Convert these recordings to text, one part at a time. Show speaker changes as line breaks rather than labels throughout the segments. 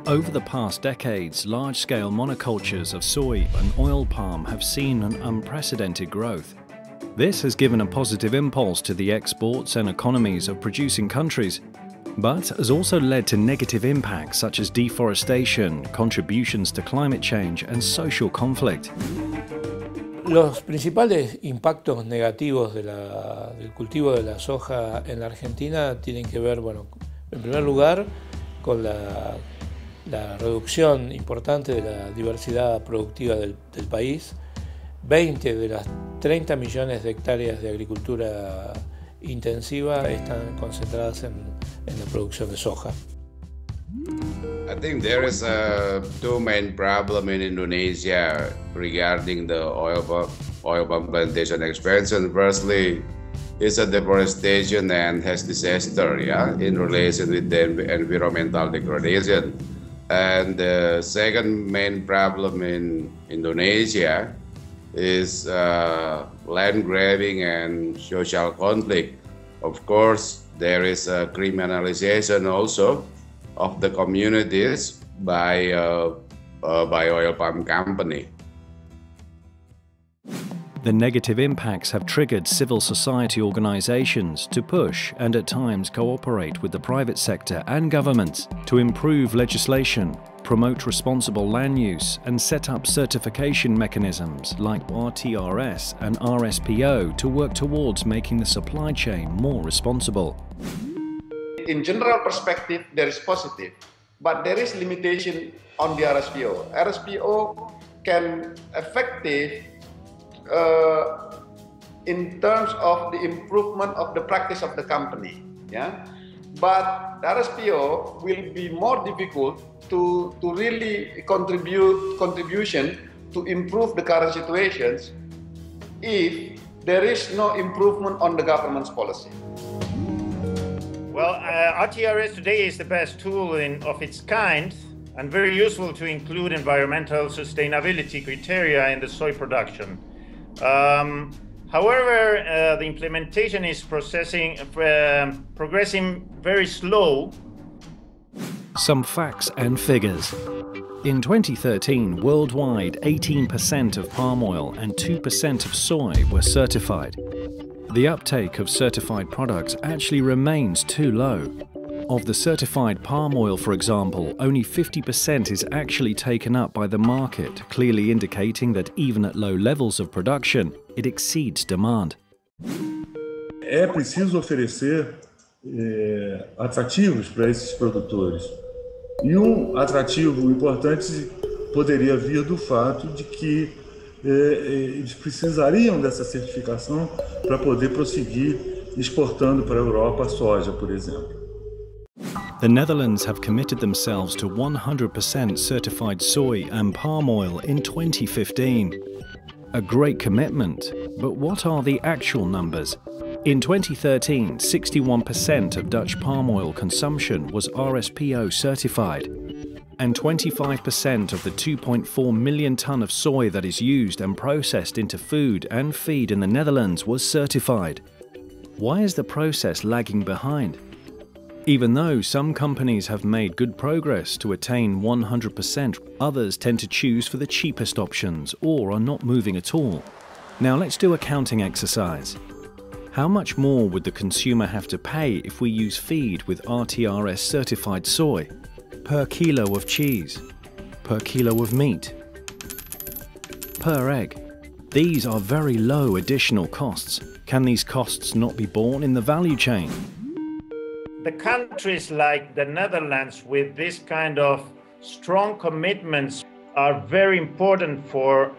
Over the past decades, large-scale monocultures of soy and oil palm have seen an unprecedented growth. This has given a positive impulse to the exports and economies of producing countries, but has also led to negative impacts such as deforestation, contributions to climate change, and social conflict.
Los principales impactos negativos del cultivo de la soja en la Argentina tienen que ver, bueno, en primer lugar, con la reducción importante de la diversidad productiva del país. 20 de las 30 millones de hectáreas de agricultura intensiva están concentradas en la producción de soja.
I think there is two main problems in Indonesia regarding the oil palm plantation expansion. Firstly, it's a deforestation and has disaster, in relation with the environmental degradation. And the second main problem in Indonesia is land grabbing and social conflict. Of course, there is a criminalization also of the communities by oil palm company.
The negative impacts have triggered civil society organizations to push and at times cooperate with the private sector and governments to improve legislation, promote responsible land use, and set up certification mechanisms like RTRS and RSPO to work towards making the supply chain more responsible.
In general perspective, there is positive, but there is limitation on the RSPO. RSPO can effective in terms of the improvement of the practice of the company, but the RSPO will be more difficult to really contribution to improve the current situations if there is no improvement on the government's policy.
Well, RTRS today is the best tool of its kind and very useful to include environmental sustainability criteria in the soy production. However, the implementation is progressing very slow.
Some facts and figures. In 2013, worldwide, 18% of palm oil and 2% of soy were certified. The uptake of certified products actually remains too low. Of the certified palm oil, for example, only 50% is actually taken up by the market, clearly indicating that even at low levels of production, it exceeds demand.
É preciso oferecer atrativos para esses produtores. E atrativo importante poderia vir do fato de que eles precisariam dessa certificação para poder prosseguir exportando para a Europa a soja, por exemplo.
The Netherlands have committed themselves to 100% certified soy and palm oil in 2015. A great commitment, but what are the actual numbers? In 2013, 61% of Dutch palm oil consumption was RSPO certified, and 25% of the 2.4 million tonne of soy that is used and processed into food and feed in the Netherlands was certified. Why is the process lagging behind? Even though some companies have made good progress to attain 100%, others tend to choose for the cheapest options or are not moving at all. Now let's do a counting exercise. How much more would the consumer have to pay if we use feed with RTRS certified soy? Per kilo of cheese? Per kilo of meat? Per egg? These are very low additional costs. Can these costs not be borne in the value chain?
The countries like the Netherlands with this kind of strong commitments are very important for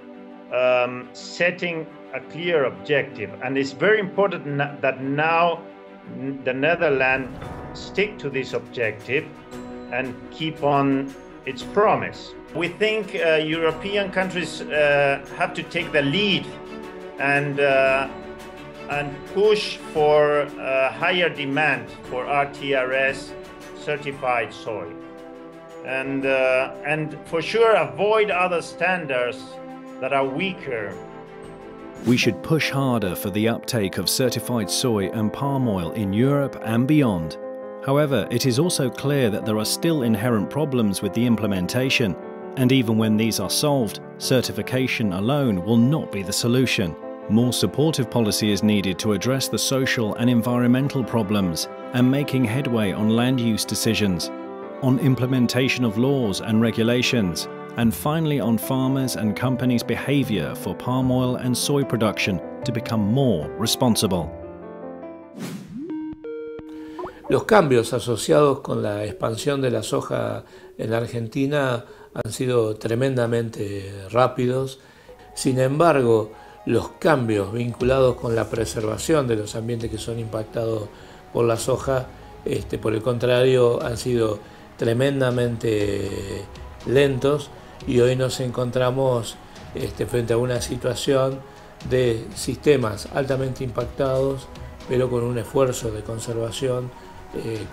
setting a clear objective, and it's very important that now the Netherlands stick to this objective and keep on its promise. We think European countries have to take the lead and push for higher demand for RTRS certified soy, and for sure avoid other standards that are weaker.
We should push harder for the uptake of certified soy and palm oil in Europe and beyond. However, it is also clear that there are still inherent problems with the implementation, and even when these are solved, certification alone will not be the solution. More supportive policy is needed to address the social and environmental problems and making headway on land use decisions, on implementation of laws and regulations, and finally on farmers' and companies' behavior for palm oil and soy production to become more responsible.
Los cambios asociados con la expansión de la soja en la Argentina han sido tremendamente rápidos. Sin embargo, los cambios vinculados con la preservación de los ambientes que son impactados por la soja, por el contrario, han sido tremendamente lentos, y hoy nos encontramos frente a una situación de sistemas altamente impactados, pero con un esfuerzo de conservación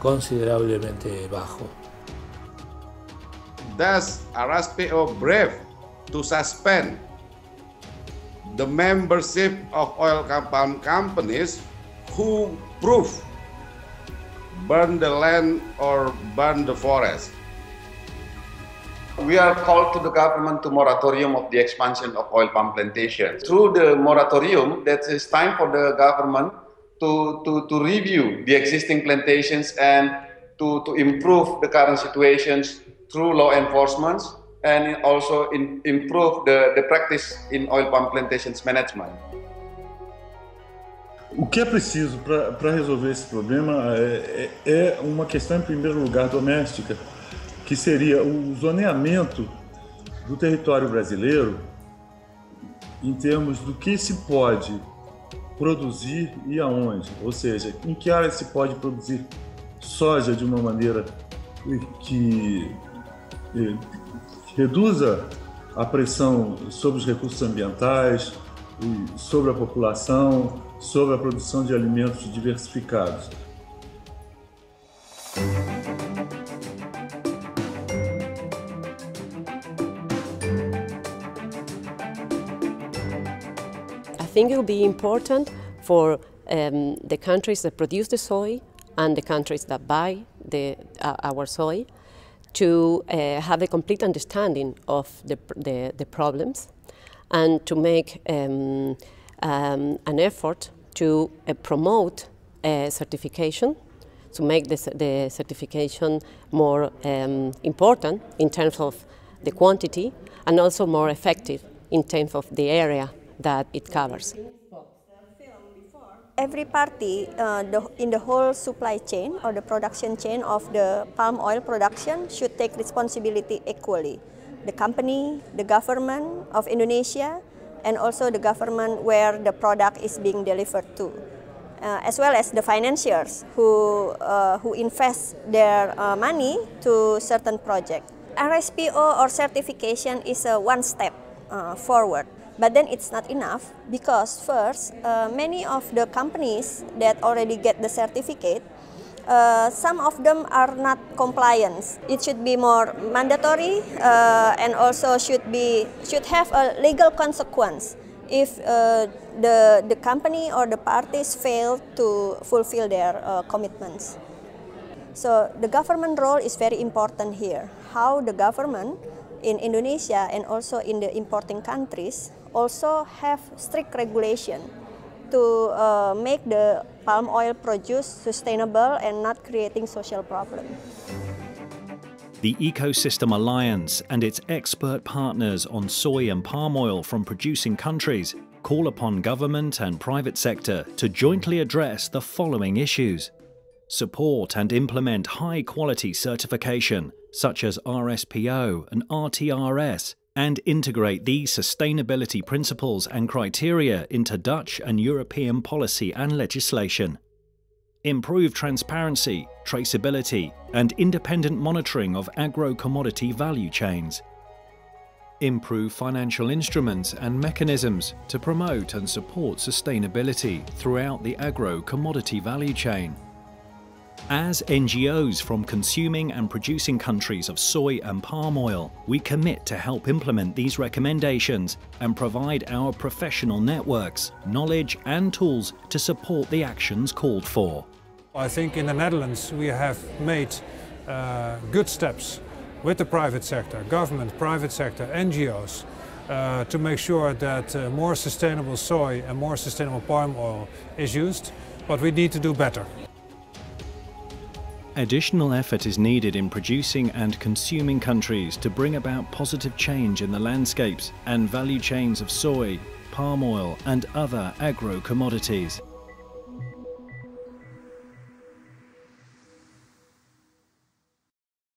considerablemente bajo.
Thus, RSPO brave to suspend the membership of oil palm companies who burn the land or burn the forest.
We are called to the government to moratorium of the expansion of oil palm plantations. Through the moratorium, that is time for the government to review the existing plantations and to improve the current situations through law enforcement and also improve the practice in oil palm plantations management.
O que é preciso para resolver esse problema é uma questão, em primeiro lugar, doméstica, que seria o zoneamento do território brasileiro em termos do que se pode produzir e aonde. Ou seja, em que área se pode produzir soja de uma maneira que reduza a pressão sobre os recursos ambientais, sobre a população, sobre a produção de alimentos diversificados.
I think it will be important for the countries that produce the soy and the countries that buy our soy to have a complete understanding of the problems and to make an effort to promote certification, to make the certification more important in terms of the quantity and also more effective in terms of the area that it covers.
Every party in the whole supply chain or the production chain of the palm oil production should take responsibility equally. The company, the government of Indonesia, and also the government where the product is being delivered to, as well as the financiers who invest their money to certain projects. RSPO or certification is one step forward. But then it's not enough because first, many of the companies that already get the certificate, some of them are not compliant. It should be more mandatory and also should have a legal consequence if the company or the parties fail to fulfill their commitments. So the government role is very important here. How the government in Indonesia and also in the importing countries also have strict regulation to make the palm oil produce sustainable and not creating social problems.
The Ecosystem Alliance and its expert partners on soy and palm oil from producing countries call upon government and private sector to jointly address the following issues: support and implement high-quality certification, such as RSPO and RTRS, and integrate these sustainability principles and criteria into Dutch and European policy and legislation. Improve transparency, traceability, and independent monitoring of agro-commodity value chains. Improve financial instruments and mechanisms to promote and support sustainability throughout the agro-commodity value chain. As NGOs from consuming and producing countries of soy and palm oil, we commit to help implement these recommendations and provide our professional networks, knowledge and tools to support the actions called for.
I think in the Netherlands we have made good steps with the private sector, government, private sector, NGOs, to make sure that more sustainable soy and more sustainable palm oil is used, but we need to do better.
Additional effort is needed in producing and consuming countries to bring about positive change in the landscapes and value chains of soy, palm oil and other agro commodities.